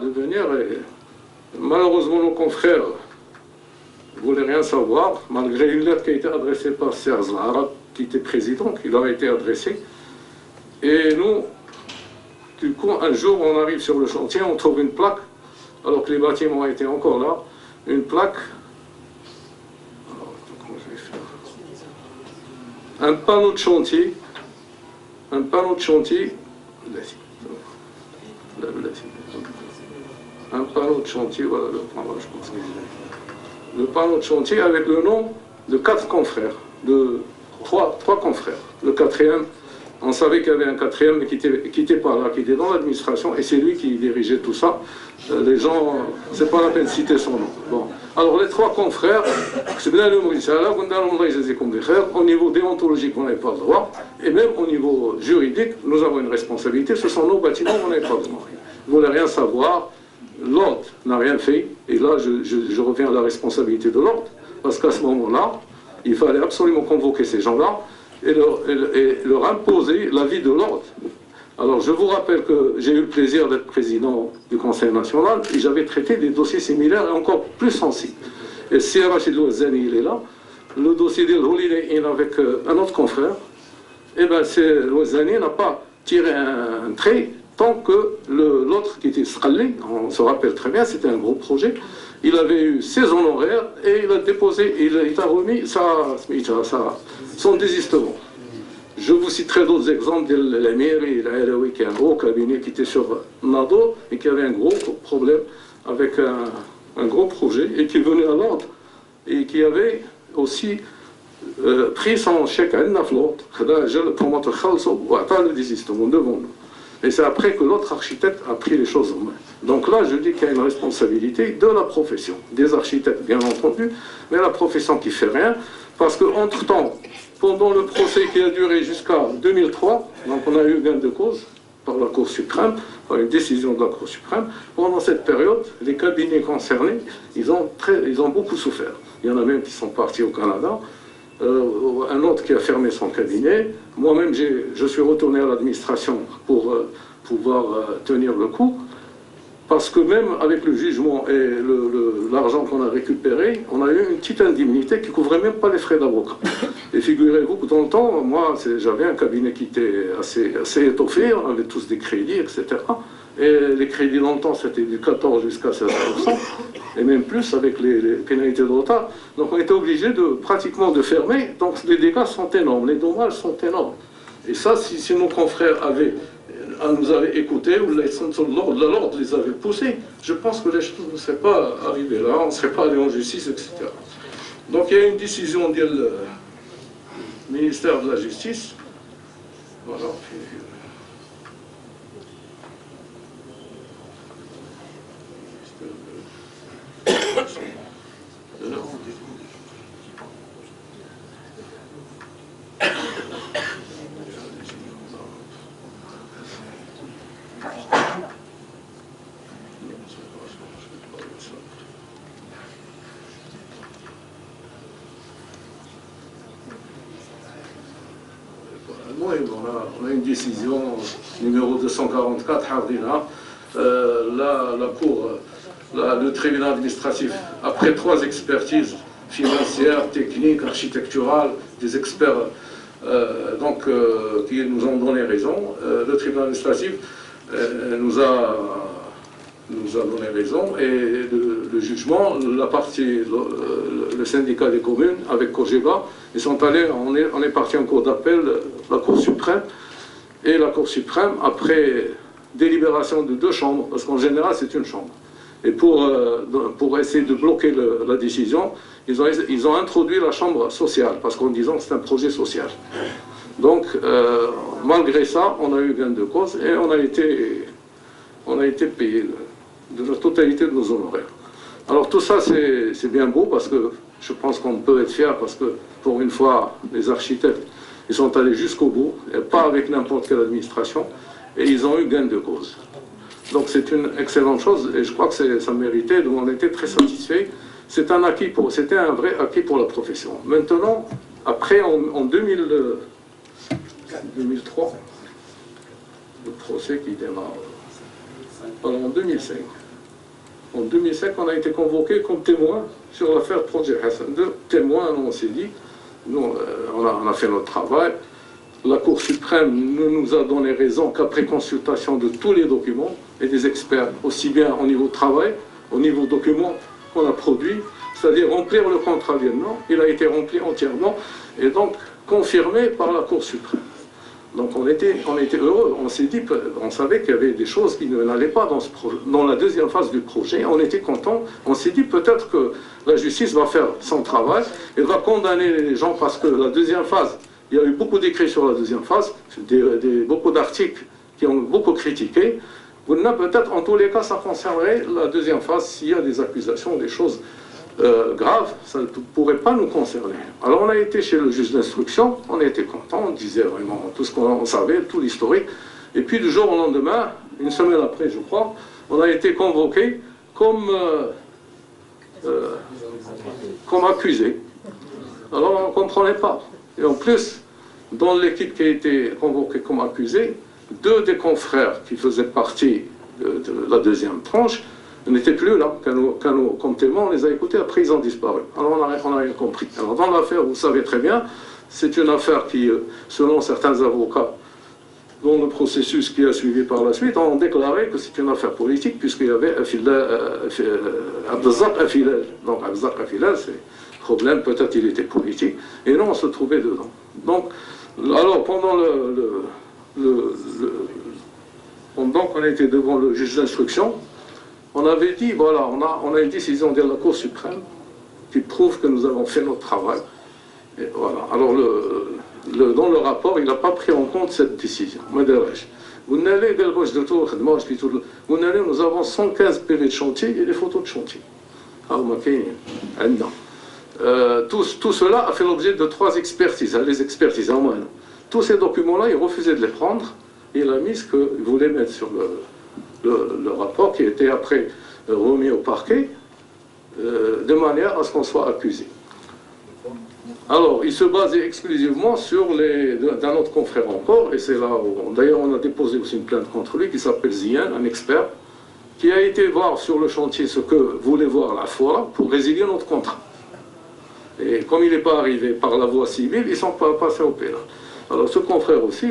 de venir et malheureusement nos confrères ne voulaient rien savoir, malgré une lettre qui a été adressée par Serge Arab, qui était président, qui leur a été adressée. Et nous, du coup, un jour, on arrive sur le chantier, on trouve une plaque, alors que les bâtiments étaient encore là, une plaque. Alors, comment je vais faire? Un panneau de chantier, un panneau de chantier, un panneau de chantier, voilà le panneau, je pense que le panneau de chantier avec le nom de 4 confrères, de 3 confrères. Le 4e, on savait qu'il y avait un 4e, mais qui n'était pas là, qui était dans l'administration, et c'est lui qui dirigeait tout ça. Les gens, c'est pas la peine de citer son nom. Bon. Alors les 3 confrères, c'est bien le Maurice, au niveau déontologique, on n'avait pas le droit, et même au niveau juridique, nous avons une responsabilité, ce sont nos bâtiments, on n'avait pas le droit. Ils ne voulaient rien savoir, l'ordre n'a rien fait, et là je reviens à la responsabilité de l'ordre, parce qu'à ce moment-là, il fallait absolument convoquer ces gens-là, et leur imposer l'avis de l'ordre. Alors je vous rappelle que j'ai eu le plaisir d'être président du Conseil national et j'avais traité des dossiers similaires et encore plus sensibles. Et si Rachid Louazani il est là, le dossier de Holiday Inn avec un autre confrère, et bien Louazani n'a pas tiré un trait tant que l'autre qui était Sralli, on se rappelle très bien, c'était un gros projet, il avait eu ses honoraires et il a déposé, il a remis son désistement. Je vous citerai d'autres exemples de la mairie, qui est un gros cabinet qui était sur Nado et qui avait un gros problème avec un gros projet et qui venait à l'ordre et qui avait aussi pris son chèque à Naflot, le désistement devant nous. Et c'est après que l'autre architecte a pris les choses en main. Donc là, je dis qu'il y a une responsabilité de la profession, des architectes bien entendu, mais la profession qui ne fait rien, parce qu'entre-temps, pendant le procès qui a duré jusqu'à 2003, donc on a eu gain de cause par la Cour suprême, par une décision de la Cour suprême, pendant cette période, les cabinets concernés, ils ont beaucoup souffert. Il y en a même qui sont partis au Canada, un autre qui a fermé son cabinet. Moi-même, je suis retourné à l'administration pour pouvoir tenir le coup, parce que même avec le jugement et l'argent qu'on a récupéré, on a eu une petite indemnité qui ne couvrait même pas les frais d'avocat. Et figurez-vous que dans le temps, moi, j'avais un cabinet qui était assez étoffé, on avait tous des crédits, etc. Et les crédits dans le temps, c'était du 14 jusqu'à 16%, et même plus avec les pénalités de retard. Donc on était obligé pratiquement de fermer, donc les dégâts sont énormes, les dommages sont énormes. Et ça, si nos confrères nous avaient écoutés, ou l'ordre les avait poussés, je pense que les choses ne seraient pas arrivées là, on ne serait pas allé en justice, etc. Donc il y a une décision du ministère de la Justice. Voilà. On a une décision numéro 244, la Cour, le tribunal administratif, après 3 expertises financières, techniques, architecturales, des experts qui nous ont donné raison, le tribunal administratif nous a donné raison, et le jugement, le syndicat des communes avec Kojeba, ils sont allés, on est parti en cour d'appel, la Cour suprême, et la Cour suprême, après délibération de 2 chambres, parce qu'en général c'est une chambre, et pour essayer de bloquer la décision, ils ont introduit la chambre sociale, parce qu'en disant que c'est un projet social. Donc, malgré ça, on a eu gain de cause, et on a été payé de la totalité de nos honoraires. Alors tout ça, c'est bien beau, parce que je pense qu'on peut être fier, parce que pour une fois, les architectes, ils sont allés jusqu'au bout, et pas avec n'importe quelle administration, et ils ont eu gain de cause. Donc c'est une excellente chose, et je crois que ça méritait, donc on était très satisfaits. C'était un vrai acquis pour la profession. Maintenant, après, en 2003, le procès qui démarre, en 2005, En 2005, on a été convoqué comme témoin sur l'affaire Projet Hassan. Deux témoins, on s'est dit, nous, on a fait notre travail. La Cour suprême ne nous a donné raison qu'après consultation de tous les documents et des experts, aussi bien au niveau travail, au niveau documents qu'on a produits, c'est-à-dire remplir le contrat Vietnam. Il a été rempli entièrement et donc confirmé par la Cour suprême. Donc on était heureux, on s'est dit, on savait qu'il y avait des choses qui n'allaient pas dans la deuxième phase du projet, on était content, on s'est dit peut-être que la justice va faire son travail, elle va condamner les gens parce que la deuxième phase, il y a eu beaucoup d'écrits sur la deuxième phase, beaucoup d'articles qui ont beaucoup critiqué, peut-être en tous les cas ça concernerait la deuxième phase s'il y a des accusations, des choses grave, ça ne pourrait pas nous concerner. Alors on a été chez le juge d'instruction, on était content, on disait vraiment tout ce qu'on savait, tout l'historique, et puis du jour au lendemain, une semaine après je crois, on a été convoqué comme accusé. Alors on ne comprenait pas. Et en plus, dans l'équipe qui a été convoquée comme accusé, deux des confrères qui faisaient partie de la deuxième tranche n'étaient plus là, comme témoins, on les a écoutés, après ils ont disparu. Alors on n'a rien compris. Alors dans l'affaire, vous savez très bien, c'est une affaire qui, selon certains avocats, dont le processus qui a suivi par la suite, ont déclaré que c'est une affaire politique, puisqu'il y avait Abdelzak Afilal. Donc Abdelzak Afilal, c'est le problème, peut-être il était politique, et non, on se trouvait dedans. Donc, alors pendant pendant qu'on était devant le juge d'instruction, on avait dit, voilà, on a une décision de la Cour suprême qui prouve que nous avons fait notre travail. Et voilà. Alors, dans le rapport, il n'a pas pris en compte cette décision. Nous avons 115 PV de chantier et des photos de chantier. Tout cela a fait l'objet de 3 expertises, les expertises en moyenne. Tous ces documents-là, il refusait de les prendre, et il a mis ce qu'il voulait mettre sur le rapport qui était après remis au parquet, de manière à ce qu'on soit accusé. Alors, il se basait exclusivement sur d'un autre confrère encore, et c'est là où, d'ailleurs, on a déposé aussi une plainte contre lui, qui s'appelle Zian, un expert, qui a été voir sur le chantier ce que voulait voir la FOA pour résilier notre contrat. Et comme il n'est pas arrivé par la voie civile, ils ne sont pas passés au pénal. Alors, ce confrère aussi,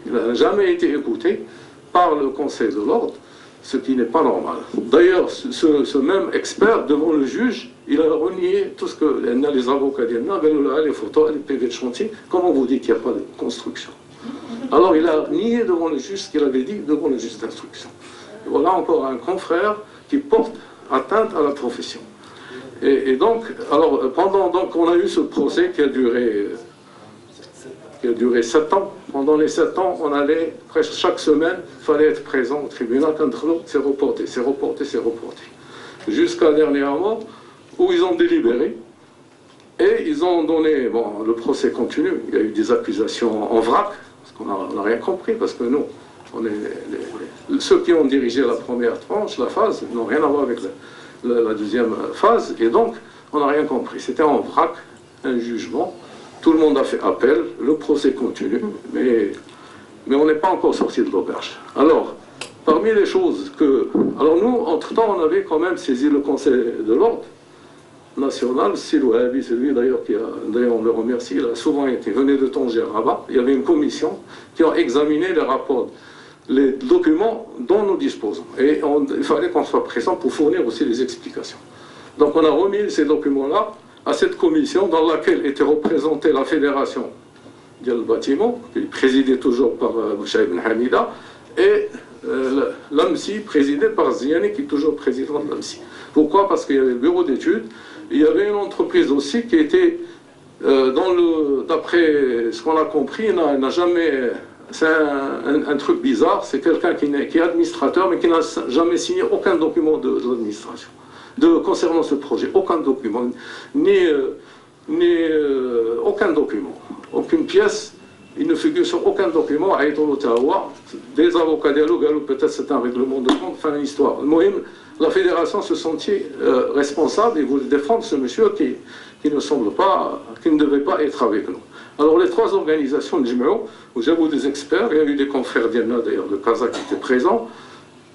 il n'a jamais été écouté par le Conseil de l'ordre, ce qui n'est pas normal. D'ailleurs, ce même expert, devant le juge, il a renié tout ce que les avocats disent. Non, les photos, les PV de chantier, comment vous dites qu'il n'y a pas de construction? Alors, il a nié devant le juge ce qu'il avait dit devant le juge d'instruction. Voilà encore un confrère qui porte atteinte à la profession. Et donc, alors, donc, on a eu ce procès qui a duré 7 ans. Pendant les 7 ans, on allait, presque chaque semaine, il fallait être présent au tribunal. Quand c'est reporté, c'est reporté, c'est reporté. Jusqu'à dernièrement, où ils ont délibéré, et ils ont donné, bon, le procès continue, il y a eu des accusations en vrac, parce qu'on n'a rien compris, parce que nous, ceux qui ont dirigé la première tranche, la phase, n'ont rien à voir avec la deuxième phase, et donc, on n'a rien compris. C'était en vrac, un jugement. Tout le monde a fait appel, le procès continue, mais on n'est pas encore sorti de l'auberge. Alors, parmi les choses que... Alors nous, entre-temps, on avait quand même saisi le Conseil de l'ordre national, Silouabi, c'est lui d'ailleurs qui a... D'ailleurs, on le remercie, il a souvent été, venait de Tanger à Rabat, il y avait une commission qui a examiné les rapports, les documents dont nous disposons. Et il fallait qu'on soit présent pour fournir aussi les explications. Donc on a remis ces documents-là à cette commission dans laquelle était représentée la fédération du bâtiment, qui est présidée toujours par Bouchaï Ben Hamida, et l'AMSI, présidée par Ziani, qui est toujours président de l'AMSI. Pourquoi? Parce qu'il y avait le bureau d'études, il y avait une entreprise aussi qui était, d'après ce qu'on a compris, n'a jamais... C'est un truc bizarre, c'est quelqu'un qui est administrateur, mais qui n'a jamais signé aucun document de l'administration. Concernant ce projet, aucun document, aucun document, aucune pièce, il ne figure sur aucun document à Ottawa. Des avocats dialoguent, peut-être c'est un règlement de compte, fin l'histoire. La fédération se sentit responsable et voulait défendre ce monsieur qui ne semble pas, qui ne devait pas être avec nous. Alors les 3 organisations de Jimeo, où j'avoue des experts, il y a eu des confrères d'Iana d'ailleurs de Casa qui étaient présents,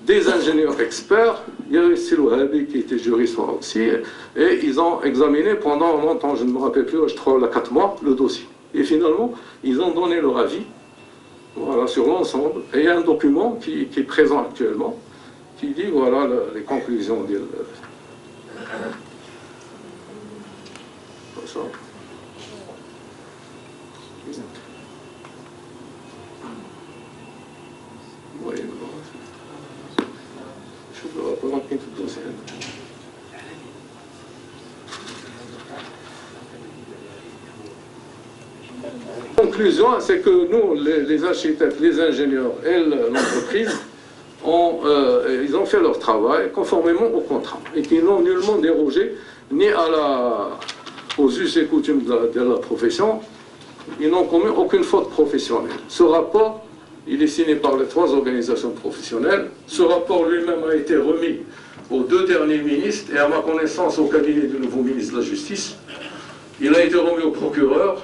des ingénieurs experts. Il y avait Silouhabi qui était juriste aussi, et ils ont examiné pendant longtemps, je ne me rappelle plus, je crois 4 mois, le dossier. Et finalement, ils ont donné leur avis, voilà, sur l'ensemble. Et il y a un document qui est présent actuellement, qui dit, voilà, les conclusions. Ça. Oui, je ne vais pas rentrer tout le dossier. La conclusion, c'est que nous, les architectes, les ingénieurs et l'entreprise, ils ont fait leur travail conformément au contrat et qu'ils n'ont nullement dérogé ni aux us et coutumes de la profession. Ils n'ont commis aucune faute professionnelle. Ce rapport, il est signé par les 3 organisations professionnelles. Ce rapport lui-même a été remis aux 2 derniers ministres et à ma connaissance au cabinet du nouveau ministre de la Justice. Il a été remis au procureur,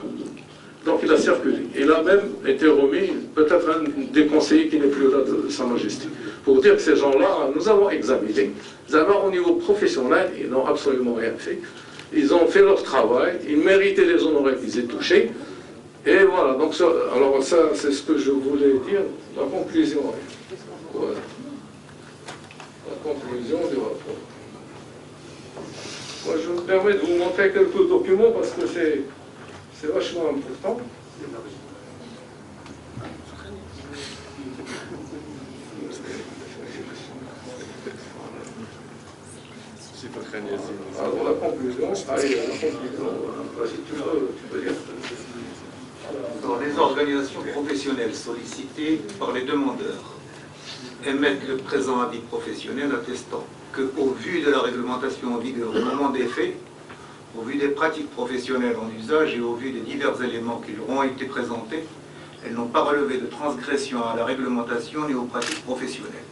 donc il a circulé. Il a même été remis, peut-être un des conseillers qui n'est plus là de Sa Majesté, pour dire que ces gens-là, nous avons examiné. D'abord au niveau professionnel, ils n'ont absolument rien fait. Ils ont fait leur travail, ils méritaient les honoraires qu'ils aient touchés. Et voilà, donc ça, alors ça, c'est ce que je voulais dire, la conclusion. Voilà. La conclusion du rapport. Moi, je me permets de vous montrer quelques documents parce que c'est vachement important. Alors la conclusion, allez, la conclusion, si tu peux dire. Alors, les organisations professionnelles sollicitées par les demandeurs émettent le présent avis professionnel attestant qu'au vu de la réglementation en vigueur au moment des faits, au vu des pratiques professionnelles en usage et au vu des divers éléments qui leur ont été présentés, elles n'ont pas relevé de transgression à la réglementation ni aux pratiques professionnelles.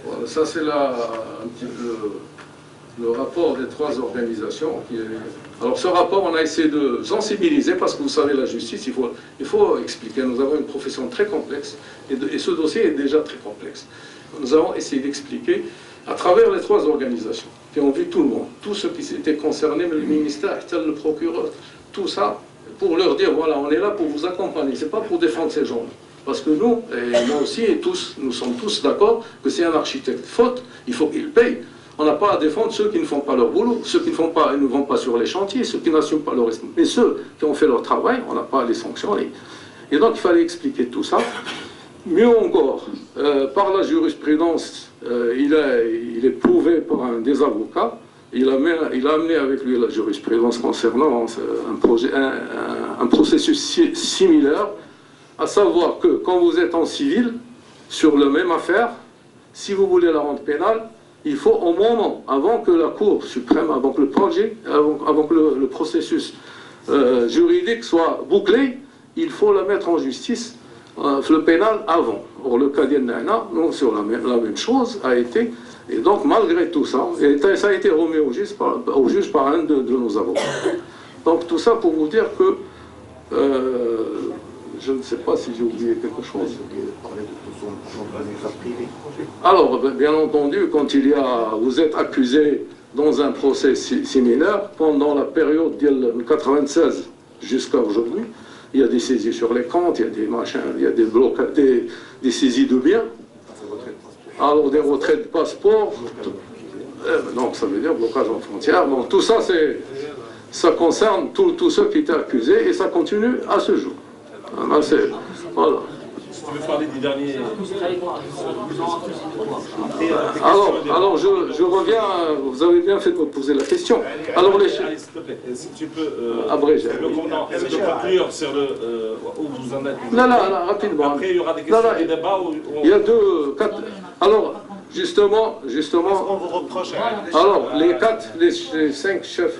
Voilà, ça c'est un petit peu le rapport des 3 organisations. Alors ce rapport, on a essayé de sensibiliser parce que vous savez, la justice, il faut expliquer. Nous avons une profession très complexe et ce dossier est déjà très complexe. Nous avons essayé d'expliquer à travers les 3 organisations qui ont vu tout le monde, tous ceux qui étaient concernés, le ministère, le procureur, tout ça, pour leur dire, voilà, on est là pour vous accompagner, c'est pas pour défendre ces gens-là. Parce que nous, et moi aussi, et tous, nous sommes tous d'accord que c'est un architecte faute, il faut qu'il paye. On n'a pas à défendre ceux qui ne font pas leur boulot, ceux qui ne vont pas sur les chantiers, ceux qui n'assument pas leur responsabilité. Mais ceux qui ont fait leur travail, on n'a pas à les sanctionner. Et donc, il fallait expliquer tout ça. Mieux encore, par la jurisprudence, il est prouvé par un des avocats, il a amené avec lui la jurisprudence concernant un processus similaire, à savoir que quand vous êtes en civil, sur la même affaire, si vous voulez la rendre pénale, il faut au moment, avant que la Cour suprême, avant que le projet, avant que le processus juridique soit bouclé, il faut la mettre en justice, le pénal avant. Or, le cas d'Yennana, non, sur la même chose, a été, et donc malgré tout ça, ça a été remis au juge par un de nos avocats. Donc tout ça pour vous dire que, je ne sais pas si j'ai oublié quelque chose. Alors, bien entendu, quand vous êtes accusé dans un procès similaire, pendant la période de 1996 jusqu'à aujourd'hui, il y a des saisies sur les comptes, il y a des machins, il y a des blocages, des saisies de biens, alors des retraits de passeport, donc ça veut dire blocage en frontière. Donc tout ça, ça concerne tous ceux qui étaient accusés et ça continue à ce jour. Voilà. Si tu veux parler des derniers... Alors je reviens, vous avez bien fait de me poser la question. Alors les... Allez, s'il te plaît, si tu peux abréger. Est-ce que conclure sur où vous en êtes? Non, rapidement. Après, il y aura des questions et des débats où... Il y a 4... Justement, on vous reproche. alors les 5 chefs